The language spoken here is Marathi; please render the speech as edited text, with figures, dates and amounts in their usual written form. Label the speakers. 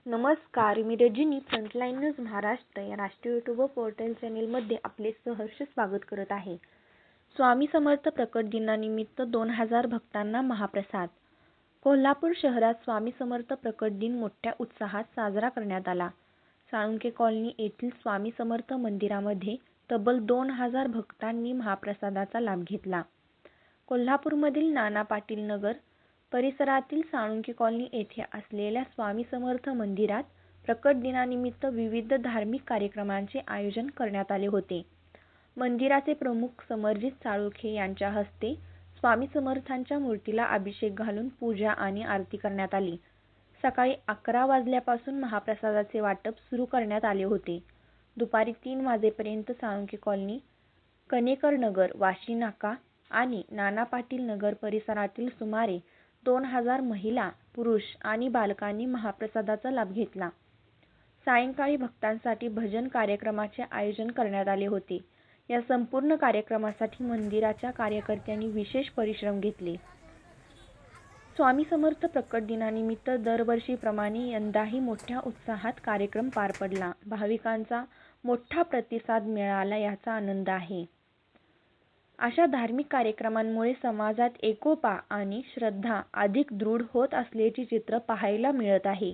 Speaker 1: नमस्कार, मी रजनी फ्रंटलाईन न्यूज महाराष्ट्र या राष्ट्रीय यूट्यूब पोर्टल चॅनेलमध्ये आपले सहर्ष स्वागत करत आहे. स्वामी समर्थ प्रकट दिनानिमित्त 2000 भक्तांना महाप्रसाद. कोल्हापूर शहरात स्वामी समर्थ प्रकट दिन मोठ्या उत्साहात साजरा करण्यात आला. साळुंखे कॉलनी येथील स्वामी समर्थ मंदिरामध्ये तब्बल 2000 भक्तांनी महाप्रसादाचा लाभ घेतला. कोल्हापूरमधील नाना पाटील नगर परिसरातील साळुंखे कॉलनी येथे असलेल्या स्वामी समर्थ मंदिरात प्रकट दिनानिमित्त विविध धार्मिक कार्यक्रमांचे आयोजन करण्यात आले होते. मंदिराचे प्रमुख समरजित साळुंखे यांच्या हस्ते स्वामी समर्थांच्या मूर्तीला अभिषेक घालून पूजा आणि आरती करण्यात आली. सकाळी 11 वाजल्यापासून महाप्रसादाचे वाटप सुरू करण्यात आले होते. दुपारी 3 वाजेपर्यंत साळुंखे कॉलनी, कणेकर नगर, वाशी नाका आणि नाना पाटील नगर परिसरातील सुमारे 2000 महिला, पुरुष आणि बालकांनी महाप्रसादाचा लाभ घेतला. सायंकाळी भक्तांसाठी भजन कार्यक्रमाचे आयोजन करण्यात आले होते. या संपूर्ण कार्यक्रमासाठी मंदिराच्या कार्यकर्त्यांनी विशेष परिश्रम घेतले. स्वामी समर्थ प्रकट दिनानिमित्त दरवर्षीप्रमाणे यंदाही मोठ्या उत्साहात कार्यक्रम पार पडला. भाविकांचा मोठा प्रतिसाद मिळाला याचा आनंद आहे. अशा धार्मिक कार्यक्रमांमुळे समाजात एकोपा आणि श्रद्धा अधिक दृढ होत असल्याचे चित्र पाहायला मिळत आहे.